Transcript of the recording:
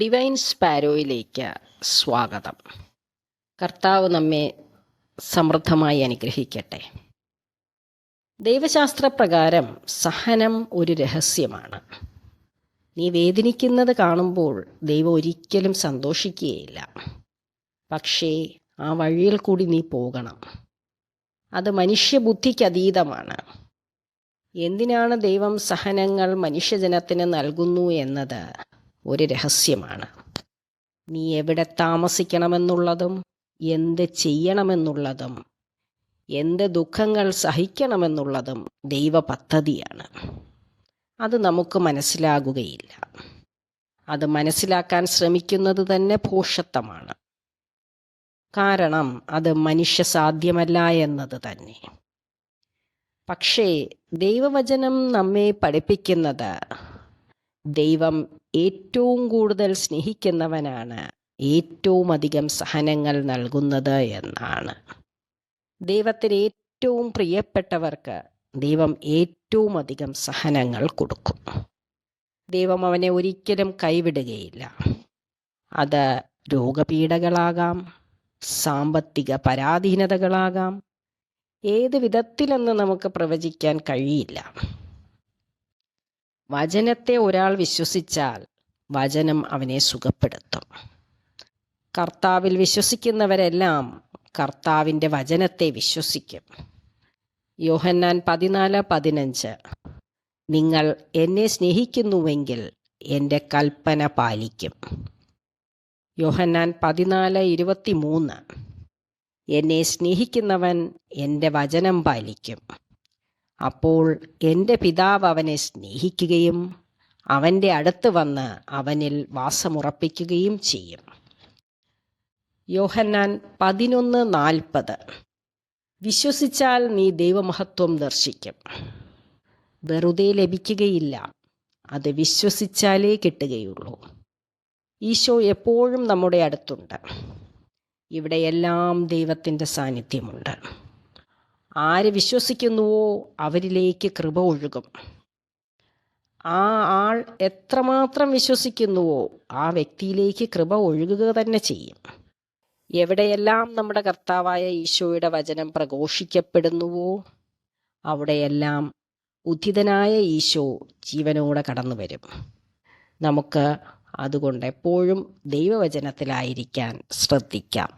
Divine സ്പാരോയിലേക്ക് സ്വാഗതം. കർത്താവ് നമ്മെ സമൃദ്ധമായി അനുഗ്രഹിക്കട്ടെ. ദൈവശാസ്ത്രപ്രകാരം സഹനം ഒരു രഹസ്യമാണ്. നീ വേദനിക്കുന്നത് കാണുമ്പോൾ ദൈവം ഒരിക്കലും സന്തോഷിക്കുകയില്ല. പക്ഷേ ആ വഴിയിൽ കൂടി നീ പോകണം. അത് മനുഷ്യബുദ്ധിക്ക് അതീതമാണ്. എന്തിനാണ് ദൈവം സഹനങ്ങൾ മനുഷ്യജനത്തിന് നൽകുന്നു എന്നത് ഒരു രഹസ്യമാണ്. നീ എവിടെ താമസിക്കണമെന്നുള്ളതും എന്ത് ചെയ്യണമെന്നുള്ളതും എന്ത് ദുഃഖങ്ങൾ സഹിക്കണമെന്നുള്ളതും ദൈവ പദ്ധതിയാണ്. അത് നമുക്ക് മനസ്സിലാകുകയില്ല. അത് മനസ്സിലാക്കാൻ ശ്രമിക്കുന്നത് തന്നെ ഭോഷത്വമാണ്. കാരണം അത് മനുഷ്യ സാധ്യമല്ല എന്നത് തന്നെ. പക്ഷേ ദൈവവചനം നമ്മെ പഠിപ്പിക്കുന്നത് ദൈവം ഏറ്റവും കൂടുതൽ സ്നേഹിക്കുന്നവനാണ്, ഏറ്റവും അധികം സഹനങ്ങൾ നൽകുന്നത് എന്നാണ്. ദൈവത്തിന് ഏറ്റവും പ്രിയപ്പെട്ടവർക്ക് ദൈവം ഏറ്റവും അധികം സഹനങ്ങൾ കൊടുക്കും. ദൈവം അവനെ ഒരിക്കലും കൈവിടുകയില്ല. അത് രോഗപീഠകളാകാം, സാമ്പത്തിക പരാധീനതകളാകാം, ഏത് വിധത്തിലെന്ന് നമുക്ക് പ്രവചിക്കാൻ കഴിയില്ല. വചനത്തെ ഒരാൾ വിശ്വസിച്ചാൽ വചനം അവനെ സുഖപ്പെടുത്തും. കർത്താവിൽ വിശ്വസിക്കുന്നവരെല്ലാം കർത്താവിൻ്റെ വചനത്തെ വിശ്വസിക്കും. യോഹന്നാൻ 14:15 നിങ്ങൾ എന്നെ സ്നേഹിക്കുന്നുവെങ്കിൽ എൻ്റെ കൽപ്പന പാലിക്കും. യോഹന്നാൻ 14:23 എന്നെ സ്നേഹിക്കുന്നവൻ എൻ്റെ വചനം പാലിക്കും. അപ്പോൾ എൻ്റെ പിതാവ് അവനെ സ്നേഹിക്കുകയും അവൻ്റെ അടുത്ത് വന്ന് അവനിൽ വാസമുറപ്പിക്കുകയും ചെയ്യും. യോഹന്നാൻ 11:40 വിശ്വസിച്ചാൽ നീ ദൈവമഹത്വം ദർശിക്കും. വെറുതെ ലഭിക്കുകയില്ല, അത് വിശ്വസിച്ചാലേ കിട്ടുകയുള്ളൂ. ഈശോ എപ്പോഴും നമ്മുടെ അടുത്തുണ്ട്. ഇവിടെയെല്ലാം ദൈവത്തിൻ്റെ സാന്നിധ്യമുണ്ട്. ആര് വിശ്വസിക്കുന്നുവോ അവരിലേക്ക് കൃപ ഒഴുകും. ആ ആൾ എത്രമാത്രം വിശ്വസിക്കുന്നുവോ ആ വ്യക്തിയിലേക്ക് കൃപ ഒഴുകുക തന്നെ ചെയ്യും. എവിടെയെല്ലാം നമ്മുടെ കർത്താവായ ഈശോയുടെ വചനം പ്രഘോഷിക്കപ്പെടുന്നുവോ അവിടെയെല്ലാം ഉദ്ധിതനായ ഈശോ ജീവനോടെ കടന്നു വരും. നമുക്ക് അതുകൊണ്ട് എപ്പോഴും ദൈവവചനത്തിലായിരിക്കാൻ ശ്രദ്ധിക്കാം.